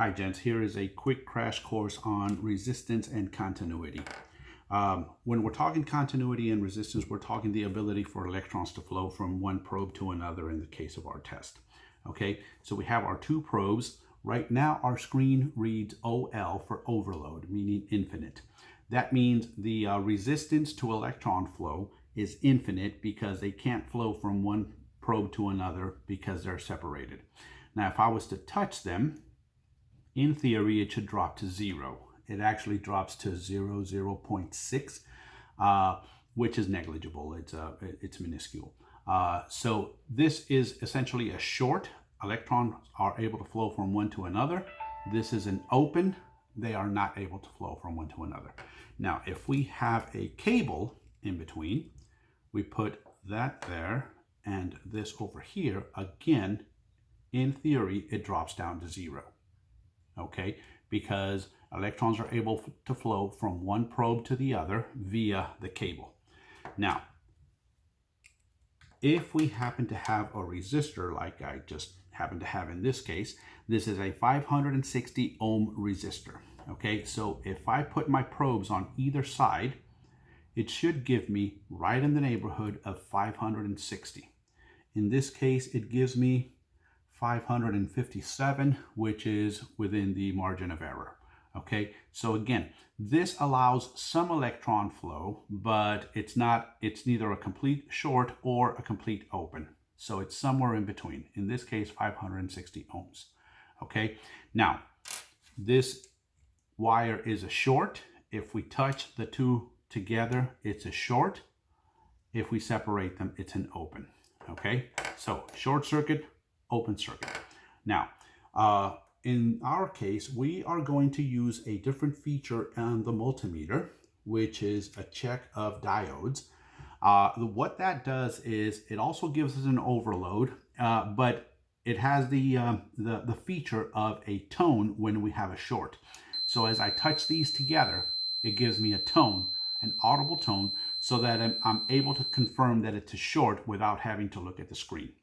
Hi gents, here is a quick crash course on resistance and continuity. When we're talking continuity and resistance, we're talking the ability for electrons to flow from one probe to another in the case of our test. Okay, so we have our two probes. Right now our screen reads OL for overload, meaning infinite. That means the resistance to electron flow is infinite because they can't flow from one probe to another because they're separated. Now if I was to touch them, in theory, it should drop to 0. It actually drops to 0.6, which is negligible. It's minuscule. So this is essentially a short. Electrons are able to flow from one to another. This is an open. They are not able to flow from one to another. Now, if we have a cable in between, we put that there and this over here. Again, in theory, it drops down to 0. Okay, because electrons are able to flow from one probe to the other via the cable. Now, if we happen to have a resistor like I just happen to have in this case, this is a 560 ohm resistor. Okay, so if I put my probes on either side, it should give me right in the neighborhood of 560. In this case, it gives me 557, which is within the margin of error. Okay, so again, this allows some electron flow, but it's neither a complete short or a complete open. So it's somewhere in between. In this case, 560 ohms. Okay, now this wire is a short. If we touch the two together, it's a short. If we separate them, it's an open. Okay, so short circuit, open circuit. Now, in our case, we are going to use a different feature on the multimeter, which is a check of diodes. What that does is it also gives us an overload, but it has the feature of a tone when we have a short. So as I touch these together, it gives me a tone, an audible tone, so that I'm able to confirm that it's a short without having to look at the screen.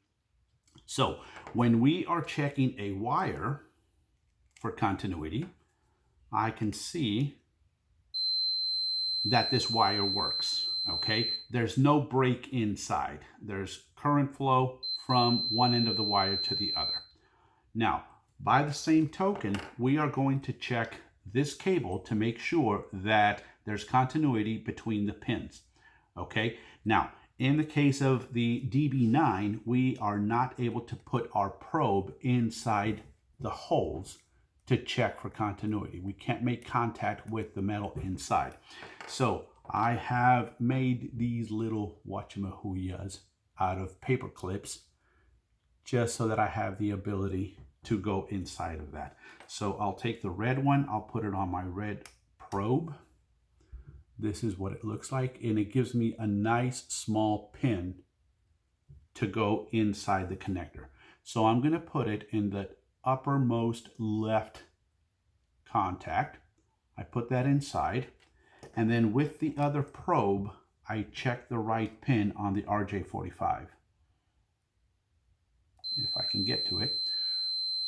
So when we are checking a wire for continuity, I can see that this wire works, okay? There's no break inside. There's current flow from one end of the wire to the other. Now, by the same token, we are going to check this cable to make sure that there's continuity between the pins, okay? Now, in the case of the DB9, we are not able to put our probe inside the holes to check for continuity. We can't make contact with the metal inside. So I have made these little whatchamahooyas out of paper clips just so that I have the ability to go inside of that. So I'll take the red one, I'll put it on my red probe. This is what it looks like, and it gives me a nice small pin to go inside the connector. So I'm going to put it in the uppermost left contact. I put that inside, and then with the other probe, I check the right pin on the RJ45. If I can get to it.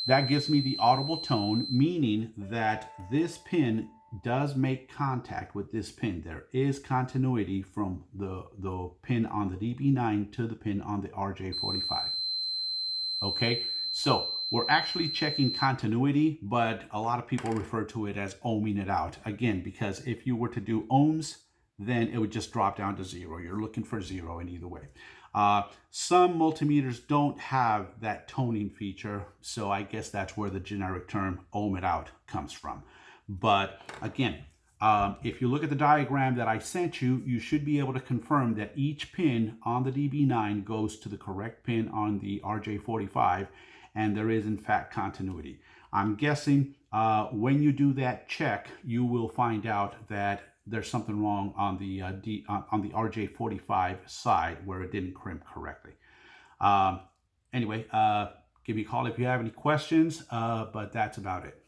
That gives me the audible tone, meaning that this pin does make contact with this pin. There is continuity from the pin on the DB9 to the pin on the RJ45. Okay, so we're actually checking continuity, but a lot of people refer to it as ohming it out. Again, because if you were to do ohms, then it would just drop down to 0. You're looking for 0 in either way. Some multimeters don't have that toning feature, so I guess that's where the generic term ohm it out comes from. But again, if you look at the diagram that I sent you, you should be able to confirm that each pin on the DB9 goes to the correct pin on the RJ45, and there is in fact continuity. I'm guessing when you do that check, you will find out that there's something wrong on the RJ45 side where it didn't crimp correctly. Anyway, give me a call if you have any questions, but that's about it.